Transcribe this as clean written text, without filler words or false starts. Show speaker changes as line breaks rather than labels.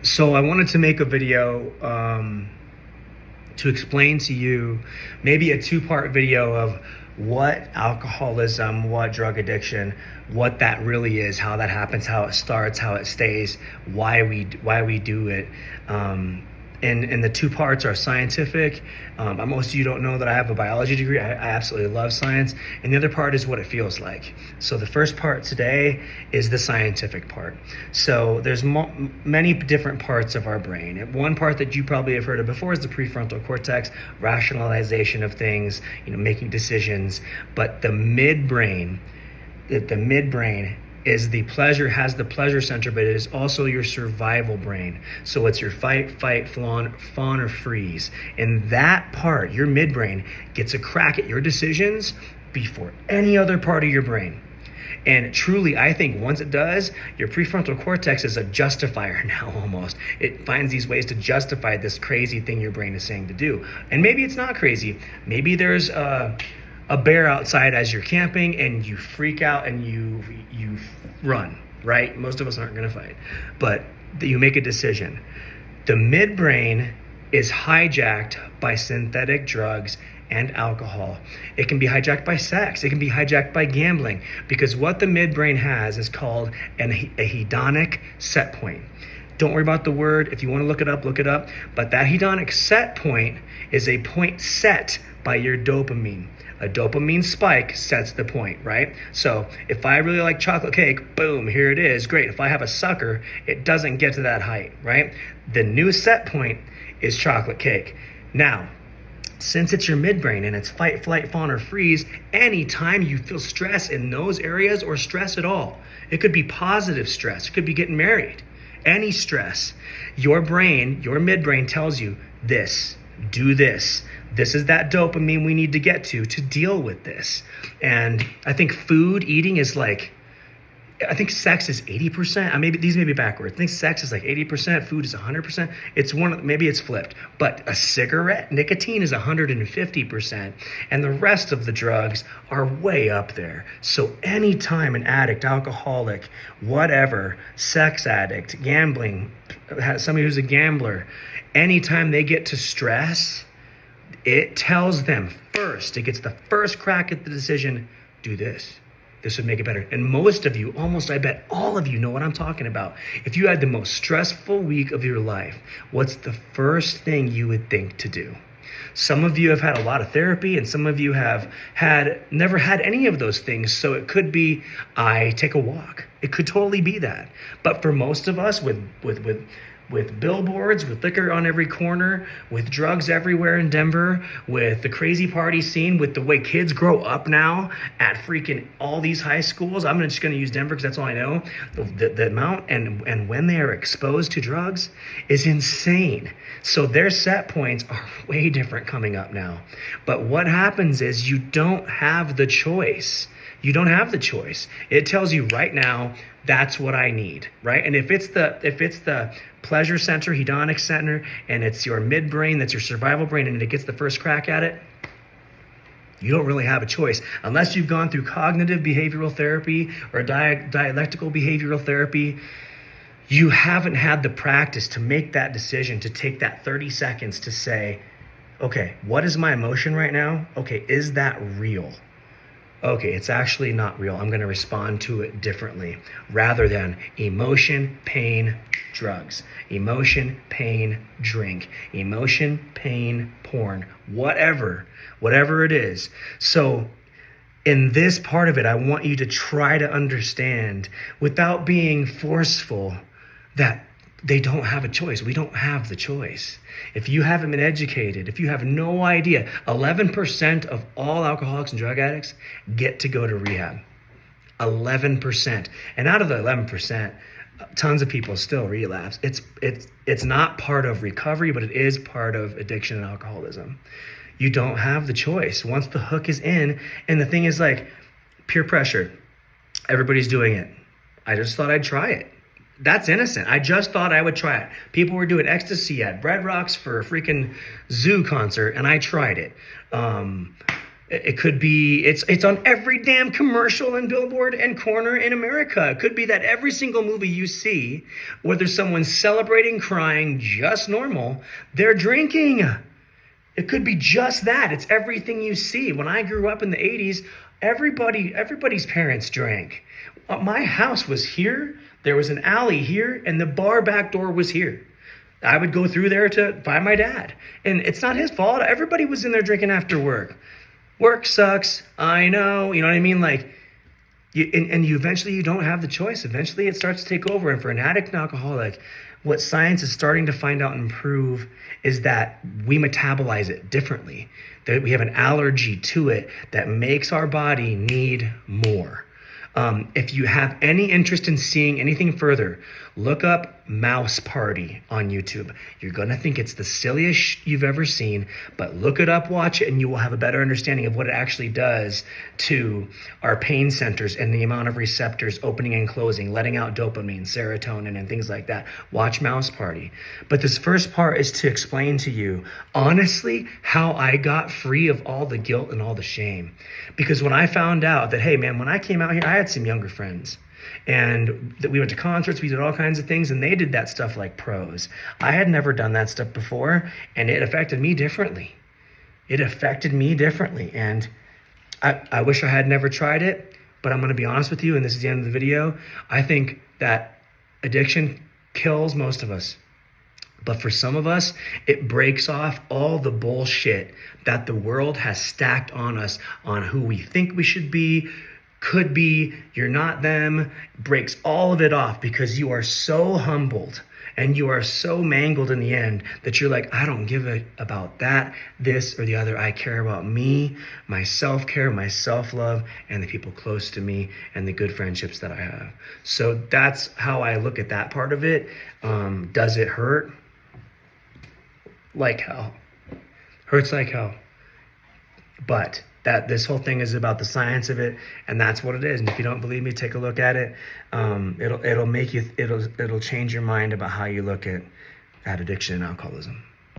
So I wanted to make a video to explain to you maybe a two-part video of what alcoholism, what drug addiction, what that really is, how that happens, how it starts, how it stays, why we do it. And the two parts are scientific. Most of you don't know that I have a biology degree. I absolutely love science. And the other part is what it feels like. So the first part today is the scientific part. So there's many different parts of our brain. And one part that you probably have heard of before is the prefrontal cortex, rationalization of things, making decisions. But the midbrain, has the pleasure center, but it is also your survival brain. So it's your fight, fawn, or freeze. And that part, your midbrain, gets a crack at your decisions before any other part of your brain. And truly, I think once it does, your prefrontal cortex is a justifier now almost. It finds these ways to justify this crazy thing your brain is saying to do. And maybe it's not crazy. Maybe there's a bear outside as you're camping and you freak out and you run, right? Most of us aren't going to fight, but you make a decision. The midbrain is hijacked by synthetic drugs and alcohol. It can be hijacked by sex. It can be hijacked by gambling, because what the midbrain has is called a hedonic set point. Don't worry about the word. If you want to look it up, look it up. But that hedonic set point is a point set by your dopamine. A dopamine spike sets the point, right? So if I really like chocolate cake, boom, here it is. Great. If I have a sucker, it doesn't get to that height, right? The new set point is chocolate cake. Now, since it's your midbrain and it's fight, flight, fawn, or freeze, anytime you feel stress in those areas or stress at all, it could be positive stress. It could be getting married. Any stress, your brain, your midbrain tells you this, do this. This is that dopamine we need to get to deal with this. And I think eating is I think sex is 80%. These may be backwards. I think sex is 80%. Food is 100%. Maybe it's flipped. But a cigarette, nicotine is 150%. And the rest of the drugs are way up there. So anytime an addict, alcoholic, whatever, sex addict, gambling, somebody who's a gambler, anytime they get to stress, it tells them first, it gets the first crack at the decision, do this. This would make it better. And most of you, I bet all of you know what I'm talking about. If you had the most stressful week of your life, what's the first thing you would think to do? Some of you have had a lot of therapy, and some of you have never had any of those things. So it could be, I take a walk. It could totally be that. But for most of us, with billboards, with liquor on every corner, with drugs everywhere in Denver, with the crazy party scene, with the way kids grow up now at freaking all these high schools. I'm just going to use Denver because that's all I know. The amount and when they are exposed to drugs is insane. So their set points are way different coming up now. But what happens is you don't have the choice. You don't have the choice. It tells you right now, that's what I need, right? And if it's the pleasure center, hedonic center, and it's your midbrain, that's your survival brain, and it gets the first crack at it, you don't really have a choice. Unless you've gone through cognitive behavioral therapy or dialectical behavioral therapy, you haven't had the practice to make that decision, to take that 30 seconds to say, okay, what is my emotion right now? Okay, is that real? Okay, it's actually not real. I'm going to respond to it differently, rather than emotion, pain, drugs, emotion, pain, drink, emotion, pain, porn, whatever it is. So in this part of it, I want you to try to understand, without being forceful, that they don't have a choice. We don't have the choice. If you haven't been educated, if you have no idea, 11% of all alcoholics and drug addicts get to go to rehab. 11%. And out of the 11%, tons of people still relapse. It's not part of recovery, but it is part of addiction and alcoholism. You don't have the choice once the hook is in. And the thing is, peer pressure. Everybody's doing it. I just thought I'd try it. That's innocent. I just thought I would try it. People were doing ecstasy at Bread Rocks for a freaking zoo concert, and I tried it. It could be it's on every damn commercial and billboard and corner in America. It could be that every single movie you see, whether someone's celebrating, crying, just normal, they're drinking. It could be just that. It's everything you see. When I grew up in the 80s, everybody's parents drank. My house was here. There was an alley here, and the bar back door was here. I would go through there to find my dad. And it's not his fault. Everybody was in there drinking after work. Work sucks. I know. You know what I mean? Like, you eventually you don't have the choice. Eventually it starts to take over. And for an addict and alcoholic, what science is starting to find out and prove is that we metabolize it differently. That we have an allergy to it that makes our body need more. If you have any interest in seeing anything further, look up Mouse Party on YouTube. You're going to think it's the silliest you've ever seen, but look it up, watch it, and you will have a better understanding of what it actually does to our pain centers and the amount of receptors opening and closing, letting out dopamine, serotonin, and things like that. Watch Mouse Party. But this first part is to explain to you, honestly, how I got free of all the guilt and all the shame. Because when I found out that, hey, man, when I came out here, I had some younger friends. And that we went to concerts, we did all kinds of things, and they did that stuff like pros. I had never done that stuff before, and it affected me differently. And I wish I had never tried it, but I'm going to be honest with you, and this is the end of the video. I think that addiction kills most of us. But for some of us, it breaks off all the bullshit that the world has stacked on us on who we think we should be, could be, you're not them, breaks all of it off because you are so humbled and you are so mangled in the end that you're like, I don't give a about that, this, or the other. I care about me, my self-care, my self-love, and the people close to me and the good friendships that I have. So that's how I look at that part of it. Does it hurt? Like hell. Hurts like hell. But that this whole thing is about the science of it, and that's what it is. And if you don't believe me, take a look at it. It'll change your mind about how you look at addiction and alcoholism.